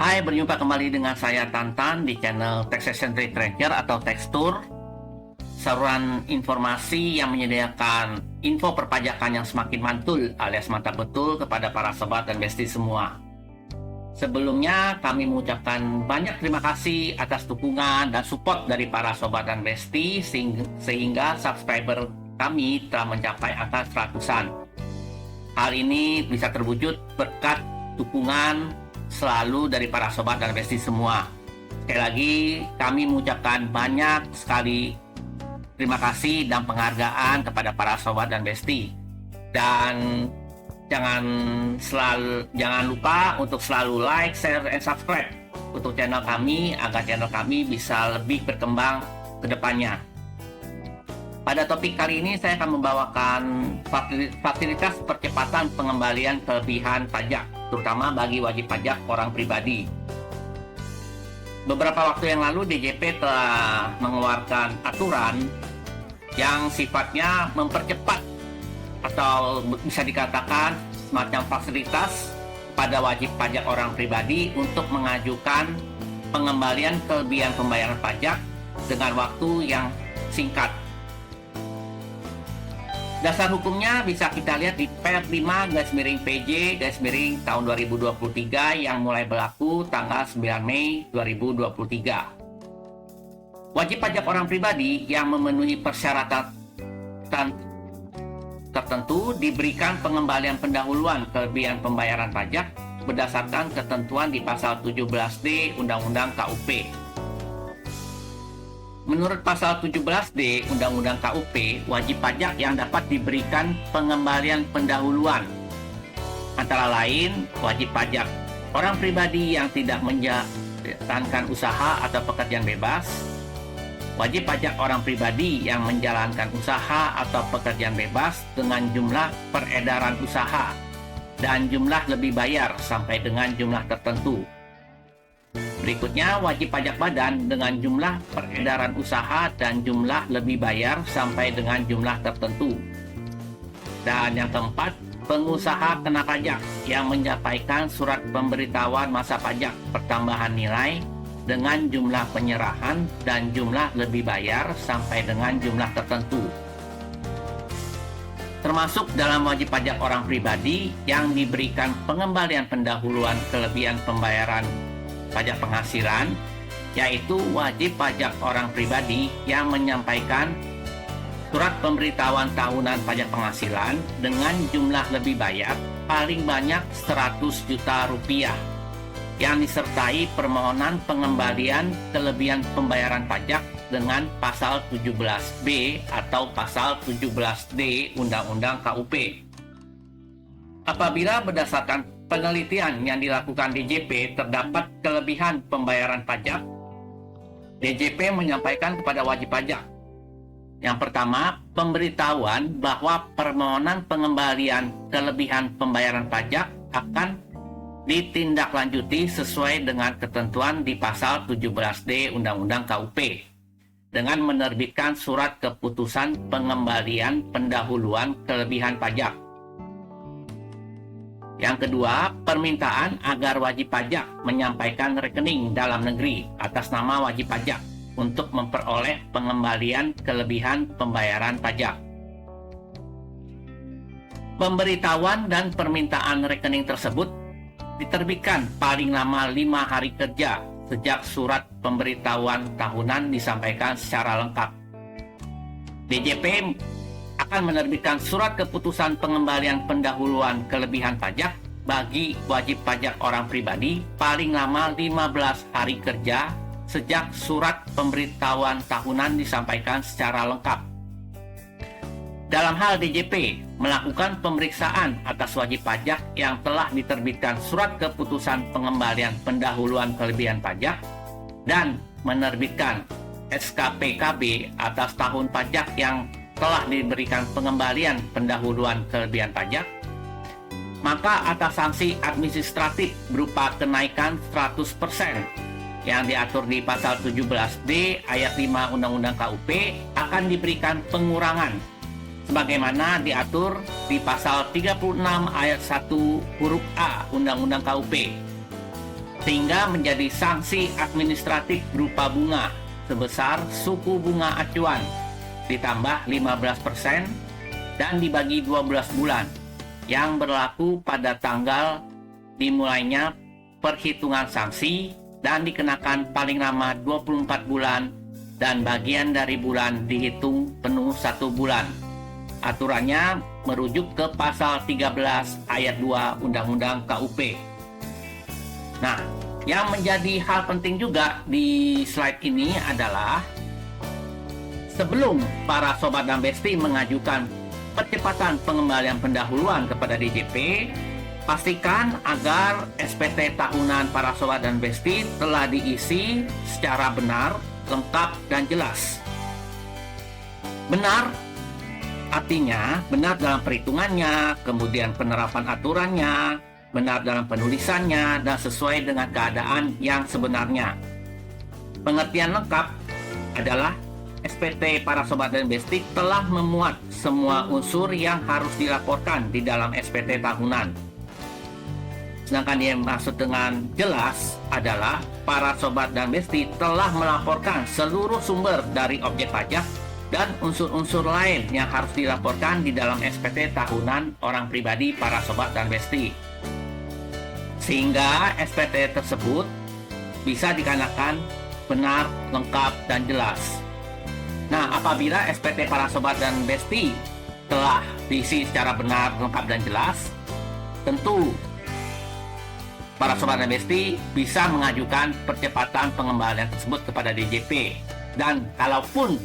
Hai, berjumpa kembali dengan saya Tantan di channel Taxation Trade Tracker atau Tekstur, saluran informasi yang menyediakan info perpajakan yang semakin mantul alias mantap betul kepada para sobat dan besti semua. Sebelumnya kami mengucapkan banyak terima kasih atas dukungan dan support dari para sobat dan besti sehingga subscriber kami telah mencapai angka 100-an. Hal ini bisa terwujud berkat dukungan selalu dari para sobat dan besti semua. Sekali lagi kami mengucapkan banyak sekali terima kasih dan penghargaan kepada para sobat dan besti. Dan jangan lupa untuk selalu like, share, dan subscribe untuk channel kami agar channel kami bisa lebih berkembang ke depannya. Pada topik kali ini saya akan membawakan fasilitas percepatan pengembalian kelebihan pajak, terutama bagi wajib pajak orang pribadi. Beberapa waktu yang lalu DJP telah mengeluarkan aturan yang sifatnya mempercepat atau bisa dikatakan semacam fasilitas pada wajib pajak orang pribadi untuk mengajukan pengembalian kelebihan pembayaran pajak dengan waktu yang singkat. Dasar hukumnya bisa kita lihat di Per 5/PJ tahun 2023 yang mulai berlaku tanggal 9 Mei 2023. Wajib pajak orang pribadi yang memenuhi persyaratan tertentu diberikan pengembalian pendahuluan kelebihan pembayaran pajak berdasarkan ketentuan di pasal 17D Undang-Undang KUP. Menurut pasal 17D Undang-Undang KUP, wajib pajak yang dapat diberikan pengembalian pendahuluan antara lain wajib pajak orang pribadi yang tidak menjalankan usaha atau pekerjaan bebas, wajib pajak orang pribadi yang menjalankan usaha atau pekerjaan bebas dengan jumlah peredaran usaha dan jumlah lebih bayar sampai dengan jumlah tertentu. Berikutnya, wajib pajak badan dengan jumlah peredaran usaha dan jumlah lebih bayar sampai dengan jumlah tertentu. Dan yang keempat, pengusaha kena pajak yang menyampaikan surat pemberitahuan masa pajak pertambahan nilai dengan jumlah penyerahan dan jumlah lebih bayar sampai dengan jumlah tertentu. Termasuk dalam wajib pajak orang pribadi yang diberikan pengembalian pendahuluan kelebihan pembayaran pajak penghasilan, yaitu wajib pajak orang pribadi yang menyampaikan surat pemberitahuan tahunan pajak penghasilan dengan jumlah lebih bayar paling banyak 100 juta rupiah yang disertai permohonan pengembalian kelebihan pembayaran pajak dengan pasal 17B atau pasal 17D Undang-Undang KUP. Apabila berdasarkan penelitian yang dilakukan DJP terdapat kelebihan pembayaran pajak, DJP menyampaikan kepada wajib pajak. Yang pertama, pemberitahuan bahwa permohonan pengembalian kelebihan pembayaran pajak akan ditindaklanjuti sesuai dengan ketentuan di pasal 17D Undang-Undang KUP dengan menerbitkan surat keputusan pengembalian pendahuluan kelebihan pajak. Yang kedua, permintaan agar wajib pajak menyampaikan rekening dalam negeri atas nama wajib pajak untuk memperoleh pengembalian kelebihan pembayaran pajak. Pemberitahuan dan permintaan rekening tersebut diterbitkan paling lama 5 hari kerja sejak surat pemberitahuan tahunan disampaikan secara lengkap. DJP akan menerbitkan surat keputusan pengembalian pendahuluan kelebihan pajak bagi wajib pajak orang pribadi paling lama 15 hari kerja sejak surat pemberitahuan tahunan disampaikan secara lengkap. Dalam hal DJP melakukan pemeriksaan atas wajib pajak yang telah diterbitkan surat keputusan pengembalian pendahuluan kelebihan pajak dan menerbitkan SKPKB atas tahun pajak yang telah diberikan pengembalian pendahuluan kelebihan pajak, maka atas sanksi administratif berupa kenaikan 100% yang diatur di pasal 17D ayat 5 Undang-Undang KUP akan diberikan pengurangan sebagaimana diatur di pasal 36 ayat 1 huruf A Undang-Undang KUP. sehingga menjadi sanksi administratif berupa bunga sebesar suku bunga acuan ditambah 15% dan dibagi 12 bulan yang berlaku pada tanggal dimulainya perhitungan sanksi dan dikenakan paling lama 24 bulan dan bagian dari bulan dihitung penuh 1 bulan. Aturannya merujuk ke pasal 13 ayat 2 Undang-Undang KUP. Nah, yang menjadi hal penting juga di slide ini adalah sebelum para sobat dan besti mengajukan percepatan pengembalian pendahuluan kepada DJP, pastikan agar SPT tahunan para sobat dan besti telah diisi secara benar, lengkap, dan jelas. Benar artinya benar dalam perhitungannya, kemudian penerapan aturannya, benar dalam penulisannya, dan sesuai dengan keadaan yang sebenarnya. Pengertian lengkap adalah SPT para sobat dan besti telah memuat semua unsur yang harus dilaporkan di dalam SPT tahunan. Sedangkan yang maksud dengan jelas adalah para sobat dan besti telah melaporkan seluruh sumber dari objek pajak dan unsur-unsur lain yang harus dilaporkan di dalam SPT tahunan orang pribadi para sobat dan besti. Sehingga SPT tersebut bisa dikarenakan benar, lengkap, dan jelas. Nah, apabila SPT para sobat dan besti telah diisi secara benar, lengkap, dan jelas, tentu para sobat dan besti bisa mengajukan percepatan pengembalian tersebut kepada DJP. Dan kalaupun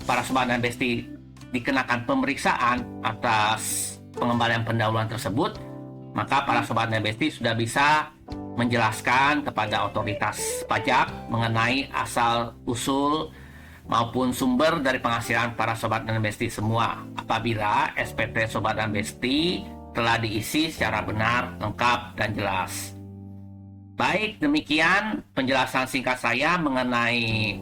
para sobat dan besti dikenakan pemeriksaan atas pengembalian pendahuluan tersebut, maka para sobat dan besti sudah bisa menjelaskan kepada otoritas pajak mengenai asal-usul maupun sumber dari penghasilan para sobat dan besti semua apabila SPT sobat dan besti telah diisi secara benar, lengkap, dan jelas. Baik, demikian penjelasan singkat saya mengenai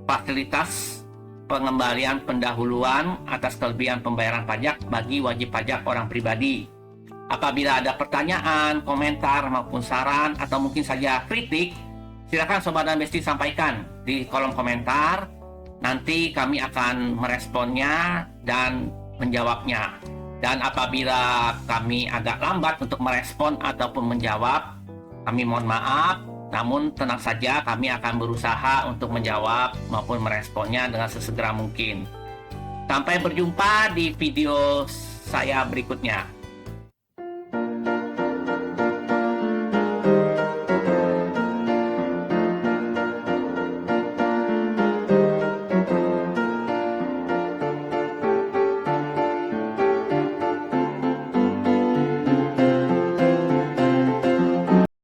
fasilitas pengembalian pendahuluan atas kelebihan pembayaran pajak bagi wajib pajak orang pribadi. Apabila ada pertanyaan, komentar, maupun saran, atau mungkin saja kritik, silakan sobat dan besti sampaikan di kolom komentar. Nanti kami akan meresponnya dan menjawabnya. Dan apabila kami agak lambat untuk merespon ataupun menjawab, kami mohon maaf. Namun tenang saja, kami akan berusaha untuk menjawab maupun meresponnya dengan sesegera mungkin. Sampai berjumpa di video saya berikutnya.